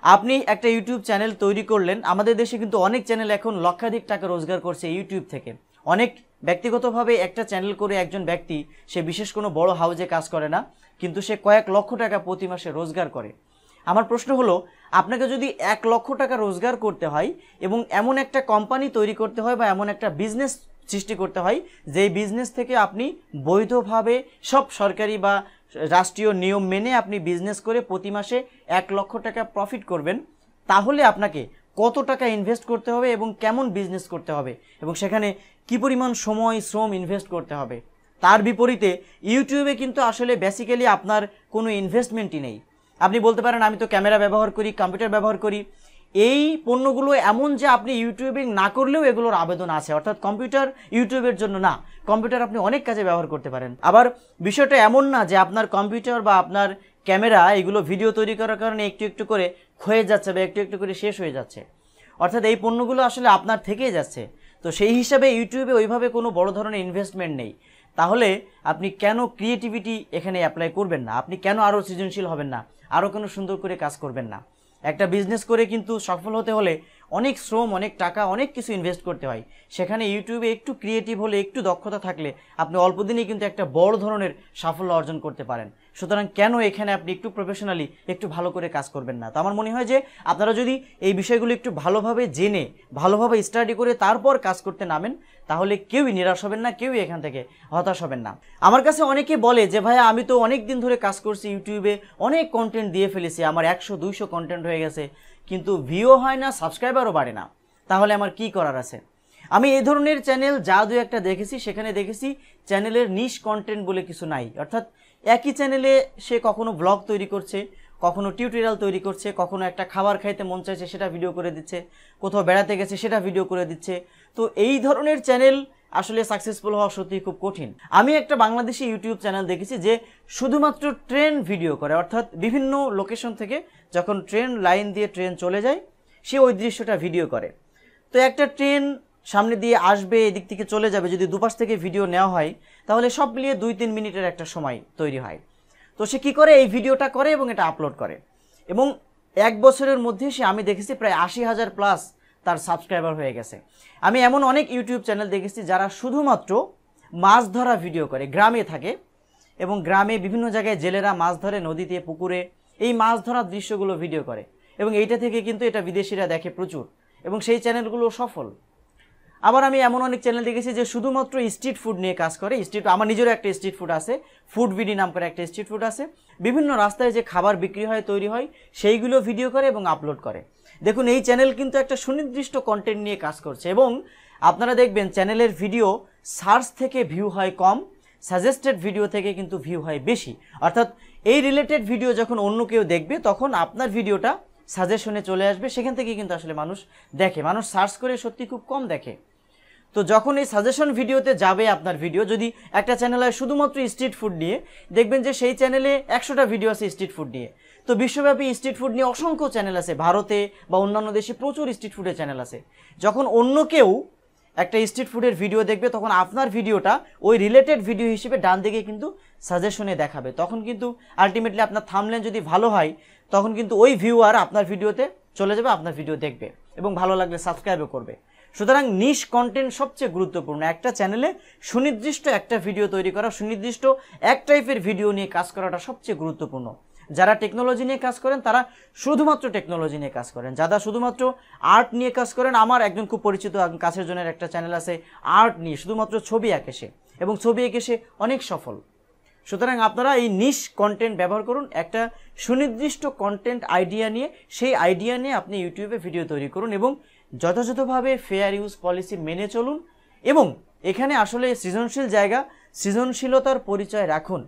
আপনি একটা YouTube channel তৈরি করলেন। আমাদের দেশে কিন্তু অনেক চ্যানেল এখন লক্ষাধিক টাকা রোজগার করছে ইউটিউব থেকে। অনেক ব্যক্তিগতভাবে একটা চ্যানেল করে একজন ব্যক্তি, সে বিশেষ কোনো বড় হাউজে কাজ করে না, কিন্তু সে কয়েক লক্ষ টাকা প্রতি মাসে রোজগার করে। আমার প্রশ্ন হলো, আপনাকে যদি 1 লক্ষ টাকা রোজগার করতে হয় এবং এমন একটা কোম্পানি তৈরি করতে হয় বা এমন একটা বিজনেস সৃষ্টি করতে হয় যেই বিজনেস থেকে আপনি বৈধভাবে সব সরকারি বা রাষ্ট্রীয় নিয়ম মেনে আপনি বিজনেস করে প্রতি মাসে 1 লক্ষ টাকা প্রফিট করবেন, তাহলে আপনাকে কত টাকা ইনভেস্ট করতে হবে এবং কেমন বিজনেস করতে হবে এবং সেখানে কি পরিমাণ সময় শ্রম ইনভেস্ট করতে হবে। তার বিপরীতে ইউটিউবে কিন্তু আসলে বেসিক্যালি আপনার কোনো ইনভেস্টমেন্টই নেই। আপনি বলতে পারেন আমি তো ক্যামেরা ব্যবহার করি, কম্পিউটার ব্যবহার করি। এই পণ্যগুলো এমন যে আপনি ইউটিউবিং না করলেও এগুলোর আবেদন আছে, অর্থাৎ কম্পিউটার ইউটিউবের জন্য না, কম্পিউটার আপনি অনেক কাজে ব্যবহার করতে পারেন। আবার বিষয়টা এমন না যে আপনার কম্পিউটার বা আপনার ক্যামেরা এগুলো ভিডিও তৈরি করার কারণে একটু একটু করে ক্ষয়ে যাচ্ছে বা একটু একটু করে শেষ হয়ে যাচ্ছে, অর্থাৎ এই পণ্যগুলো আসলে আপনার থেকেই যাচ্ছে। তো সেই হিসাবে ইউটিউবে ওইভাবে কোনো বড় ধরনের ইনভেস্টমেন্ট নেই। তাহলে আপনি কেন ক্রিয়েটিভিটি এখানে অ্যাপ্লাই করবেন না? আপনি কেন আরও সৃজনশীল হবেন না? আরও কেন সুন্দর করে কাজ করবেন না? একটা বিজনেস করে কিন্তু সফল হতে হলে অনেক শ্রম, অনেক টাকা, অনেক কিছু ইনভেস্ট করতে হয়। সেখানে ইউটিউবে একটু ক্রিয়েটিভ হলে, একটু দক্ষতা থাকলে আপনি অল্প দিনেই কিন্তু একটা বড় ধরনের সাফল্য অর্জন করতে পারেন। সুতরাং কেন এখানে আপনি একটু প্রফেশনালি একটু ভালো করে কাজ করবেন না? তো আমার মনে হয় যে আপনারা যদি এই বিষয়গুলো একটু ভালোভাবে জেনে, ভালোভাবে স্টাডি করে তারপর কাজ করতে নামেন, তাহলে কেউই নিরাশ হবেন না, কেউই এখান থেকে হতাশ হবেন না। আমার কাছে অনেকে বলে যে ভাইয়া আমি তো অনেক দিন ধরে কাজ করছি ইউটিউবে, অনেক কন্টেন্ট দিয়ে ফেলেছি, আমার 100-200 কন্টেন্ট হয়ে গেছে, কিন্তু ভিউ হয় না, সাবস্ক্রাইবারও বাড়ে না, তাহলে আমার কি করার আছে? আমি এই ধরনের চ্যানেল যা দু একটা দেখেছি, সেখানে দেখেছি চ্যানেলের নিশ কন্টেন্ট বলে কিছু নাই। অর্থাৎ একই চ্যানেলে সে কখনো ব্লগ তৈরি করছে, কখনো টিউটোরিয়াল তৈরি করছে, কখনো একটা খাবার খাইতে মন চাইছে সেটা ভিডিও করে দিচ্ছে, কোথাও বেড়াতে গেছে সেটা ভিডিও করে দিচ্ছে। তো এই ধরনের চ্যানেল আসলে সাকসেসফুল হওয়া সত্যি খুব কঠিন। আমি একটা বাংলাদেশি ইউটিউব চ্যানেল দেখেছি যে শুধুমাত্র ট্রেন ভিডিও করে, অর্থাৎ বিভিন্ন লোকেশন থেকে যখন ট্রেন লাইন দিয়ে ট্রেন চলে যায় সে ওই দৃশ্যটা ভিডিও করে। তো একটা ট্রেন সামনে দিয়ে আসবে, এদিক থেকে চলে যাবে, যদি দুপাশ থেকে ভিডিও নেওয়া হয় তাহলে সব মিলিয়ে 2-3 মিনিটের একটা সময় তৈরি হয়। তো সে কী করে, এই ভিডিওটা করে এবং এটা আপলোড করে, এবং 1 বছরের মধ্যে সে, আমি দেখেছি প্রায় 80,000 প্লাস তার সাবস্ক্রাইবার হয়ে গেছে। আমি এমন অনেক ইউটিউব চ্যানেল দেখেছি যারা শুধুমাত্র মাছ ধরা ভিডিও করে, গ্রামে থাকে এবং গ্রামে বিভিন্ন জায়গায় জেলেরা মাছ ধরে, নদীতে, পুকুরে, এই মাছ ধরার দৃশ্যগুলো ভিডিও করে, এবং এইটা থেকে কিন্তু এটা বিদেশিরা দেখে প্রচুর, এবং সেই চ্যানেলগুলো সফল। আবার আমি এমন অনেক চ্যানেল দেখেছি যে শুধুমাত্র স্ট্রিট ফুড নিয়ে কাজ করে। আমার নিজেরও একটা স্ট্রিট ফুড আছে, ফুড ভিডি নাম করে একটা স্ট্রিট ফুড আছে। বিভিন্ন রাস্তায় যে খাবার বিক্রি হয়, তৈরি হয়, সেইগুলো ভিডিও করে এবং আপলোড করে। দেখুন, এই চ্যানেল কিন্তু একটা সুনির্দিষ্ট কন্টেন্ট নিয়ে কাজ করছে, এবং আপনারা দেখবেন চ্যানেলের ভিডিও সার্চ থেকে ভিউ হয় কম, সাজেস্টেড ভিডিও থেকে কিন্তু ভিউ হয় বেশি। অর্থাৎ এই রিলেটেড ভিডিও যখন অন্য কেউ দেখবে তখন আপনার ভিডিওটা সাজেশনে চলে আসবে, সেখান থেকে কিন্তু আসলে মানুষ দেখে। মানুষ সার্চ করে সত্যি খুব কম দেখে। তো যখন এই সাজেশন ভিডিওতে যাবে আপনার ভিডিও, যদি একটা চ্যানেল হয় শুধুমাত্র স্ট্রিট ফুড নিয়ে, দেখবেন যে সেই চ্যানেলে 100টা ভিডিও আছে স্ট্রিট ফুড নিয়ে। তো বিশ্বব্যাপী স্ট্রিট ফুড নিয়ে অসংখ্য চ্যানেল আছে, ভারতে বা অন্যান্য দেশে প্রচুর স্ট্রিট ফুডের চ্যানেল আছে। যখন অন্য কেউ একটা স্ট্রিট ফুডের ভিডিও দেখবে তখন আপনার ভিডিওটা ওই রিলেটেড ভিডিও হিসেবে ডান দিকে কিন্তু সাজেশনে দেখাবে। তখন কিন্তু আলটিমেটলি আপনার থাম্বনেল যদি ভালো হয় তখন কিন্তু ওই ভিউয়ার আপনার ভিডিওতে চলে যাবে, আপনার ভিডিও দেখবে এবং ভালো লাগলে সাবস্ক্রাইবও করবে। সুতরাং নিশ কন্টেন্ট সবচেয়ে গুরুত্বপূর্ণ। একটা চ্যানেলে সুনির্দিষ্ট একটা ভিডিও তৈরি করা, সুনির্দিষ্ট এক টাইপের ভিডিও নিয়ে কাজ করাটা সবচেয়ে গুরুত্বপূর্ণ। যারা টেকনোলজি নিয়ে কাজ করেন তারা শুধুমাত্র টেকনোলজি নিয়ে কাজ করেন, যারা শুধুমাত্র আর্ট নিয়ে কাজ করেন, আমার একজন খুব পরিচিত কাছের জনের একটা চ্যানেল আছে আর্ট নিয়ে, শুধুমাত্র ছবি আঁকে সে, এবং ছবি এঁকে সে অনেক সফল। সুতরাং আপনারা এই নিশ কন্টেন্ট ব্যবহার করুন, একটা সুনির্দিষ্ট কন্টেন্ট আইডিয়া নিয়ে, সেই আইডিয়া নিয়ে আপনি ইউটিউবে ভিডিও তৈরি করুন এবং যথাযথভাবে ফেয়ার ইউজ পলিসি মেনে চলুন, এবং এখানে আসলে সৃজনশীল জায়গা, সৃজনশীলতার পরিচয় রাখুন,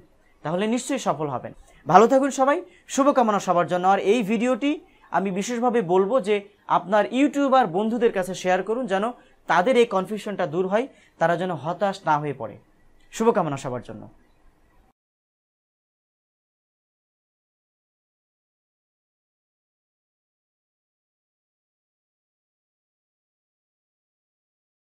তাহলে নিশ্চয়ই সফল হবেন। ভালো থাকুন সবাই, শুভকামনা সবার জন্য। আর এই ভিডিওটি আমি বিশেষভাবে বলবো যে আপনার ইউটিউবার বন্ধুদের কাছে শেয়ার করুন, যেন তাদের এই কনফিউশনটা দূর হয়, তারা যেন হতাশ না হয়ে পড়ে। শুভকামনা সবার জন্য।